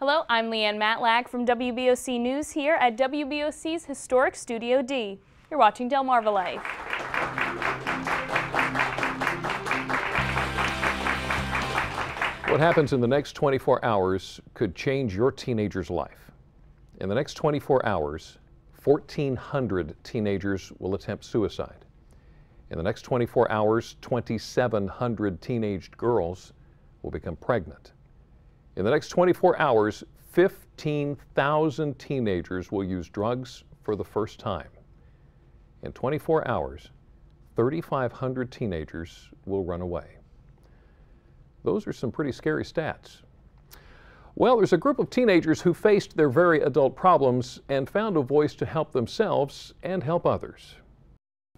Hello, I'm Leanne Matlack from WBOC News here at WBOC's historic Studio D. You're watching Delmarva Life. What happens in the next 24 hours could change your teenager's life. In the next 24 hours, 1,400 teenagers will attempt suicide. In the next 24 hours, 2,700 teenaged girls will become pregnant. In the next 24 hours, 15,000 teenagers will use drugs for the first time. In 24 hours, 3,500 teenagers will run away. Those are some pretty scary stats. Well, there's a group of teenagers who faced their very adult problems and found a voice to help themselves and help others.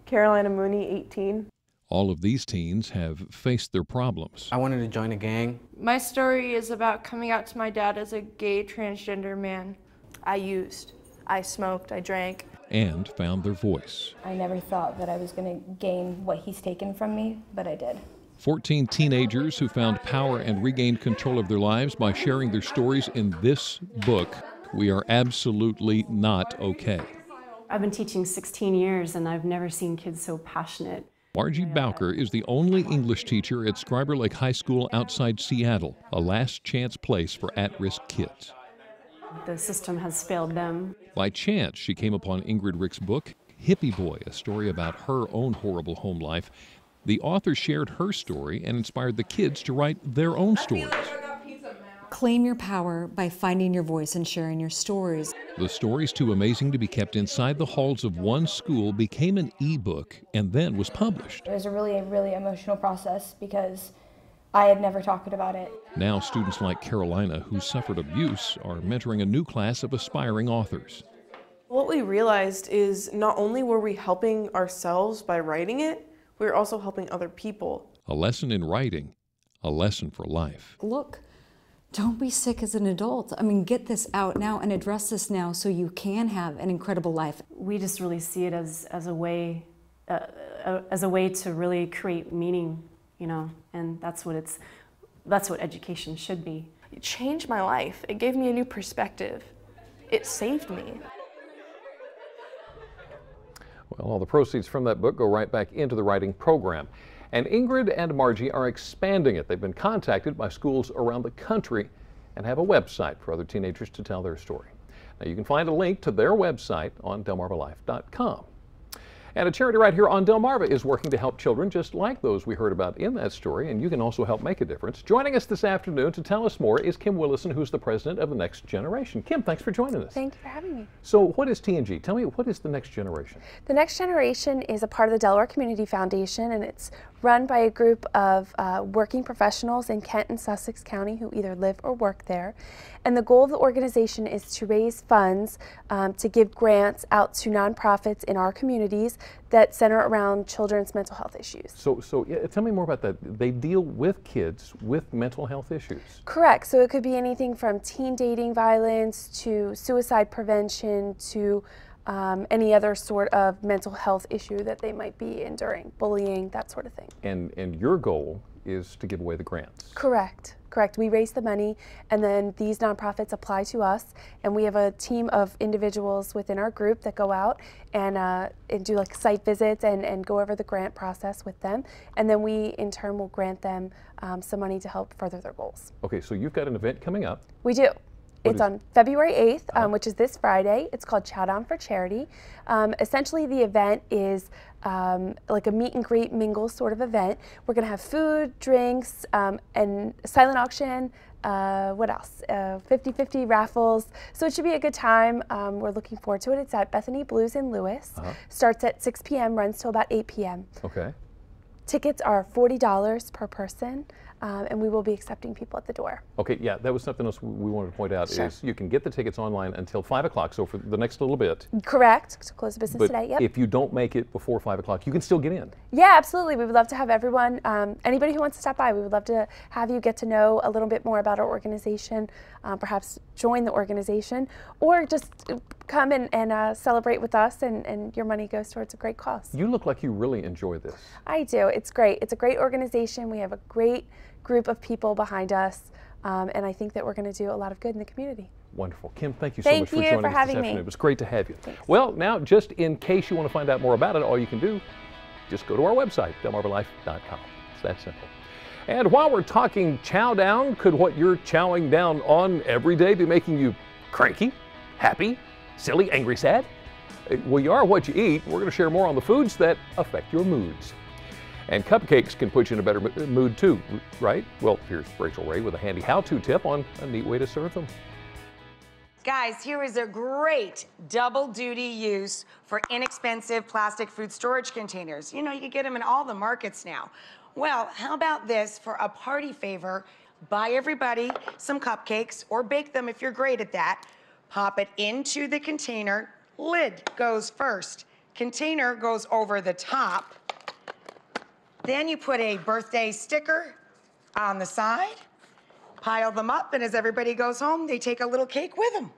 Carolina Mooney, 18. All of these teens have faced their problems. I wanted to join a gang. My story is about coming out to my dad as a gay transgender man. I used, I smoked, I drank. And found their voice. I never thought that I was going to gain what he's taken from me, but I did. 14 teenagers who found power and regained control of their lives by sharing their stories in this book, We Are Absolutely Not Okay. I've been teaching 16 years and I've never seen kids so passionate. Margie Bowker is the only English teacher at Scriber Lake High School outside Seattle, a last chance place for at-risk kids. The system has failed them. By chance, she came upon Ingrid Rick's book, Hippie Boy, a story about her own horrible home life. The author shared her story and inspired the kids to write their own stories. Claim your power by finding your voice and sharing your stories. The stories, too amazing to be kept inside the halls of one school, became an e-book and then was published. It was a really emotional process because I had never talked about it. Now students like Carolina, who suffered abuse, are mentoring a new class of aspiring authors. What we realized is not only were we helping ourselves by writing it, we were also helping other people. A lesson in writing, a lesson for life. Look, don't be sick as an adult. I mean, get this out now and address this now so you can have an incredible life. We just really see it as a way to really create meaning, you know, and that's what education should be. It changed my life. It gave me a new perspective. It saved me. Well, all the proceeds from that book go right back into the writing program. And Ingrid and Margie are expanding it. They've been contacted by schools around the country and have a website for other teenagers to tell their story. Now, you can find a link to their website on delmarvalife.com. And a charity right here on Delmarva is working to help children just like those we heard about in that story, and you can also help make a difference. Joining us this afternoon to tell us more is Kim Willison, who's the president of the Next Generation. Kim, thanks for joining us. Thank you for having me. So what is T&G? Tell me, what is the Next Generation? The Next Generation is a part of the Delaware Community Foundation, and it's run by a group of working professionals in Kent and Sussex County who either live or work there. And the goal of the organization is to raise funds to give grants out to nonprofits in our communities that center around children's mental health issues. So yeah, tell me more about that. They deal with kids with mental health issues. Correct. So it could be anything from teen dating violence to suicide prevention to any other sort of mental health issue that they might be enduring, bullying, that sort of thing. And your goal is to give away the grants. Correct. Correct. We raise the money, and then these nonprofits apply to us, and we have a team of individuals within our group that go out and do like site visits and go over the grant process with them, and then we in turn will grant them some money to help further their goals. Okay, so you've got an event coming up. We do. It's on February 8th, which is this Friday. It's called Chow Down for Charity. Essentially, the event is like a meet and greet mingle sort of event. We're going to have food, drinks, and silent auction. What else? 50-50 raffles. So it should be a good time. We're looking forward to it. It's at Bethany Blues in Lewis. Starts at 6 p.m., runs till about 8 p.m. Okay. Tickets are $40 per person. And we will be accepting people at the door. Okay, yeah, that was something else we wanted to point out. Sure. Is you can get the tickets online until 5 o'clock, so for the next little bit. Correct, to close the business today, yep. If you don't make it before 5 o'clock, you can still get in. Yeah, absolutely. We would love to have everyone, anybody who wants to stop by, we would love to have you get to know a little bit more about our organization, perhaps join the organization, or just come and celebrate with us, and your money goes towards a great cause. You look like you really enjoy this. I do. It's great. It's a great organization. We have a great group of people behind us. and I think that we're going to do a lot of good in the community. Wonderful. Kim, thank you so Thank much for you joining for us having this me. afternoon. It was great to have you. Thanks. Well, now, just in case you want to find out more about it, all you can do, just go to our website, delmarvalife.com. It's that simple. And while we're talking chow down, could what you're chowing down on every day be making you cranky, happy, silly, angry, sad? Well, you are what you eat. We're going to share more on the foods that affect your moods. And cupcakes can put you in a better mood too, right? Well, here's Rachel Ray with a handy how-to tip on a neat way to serve them. Guys, here is a great double-duty use for inexpensive plastic food storage containers. You know, you can get them in all the markets now. Well, how about this for a party favor? Buy everybody some cupcakes or bake them if you're great at that. Pop it into the container. Lid goes first. Container goes over the top. Then you put a birthday sticker on the side. Pile them up, and as everybody goes home, they take a little cake with them.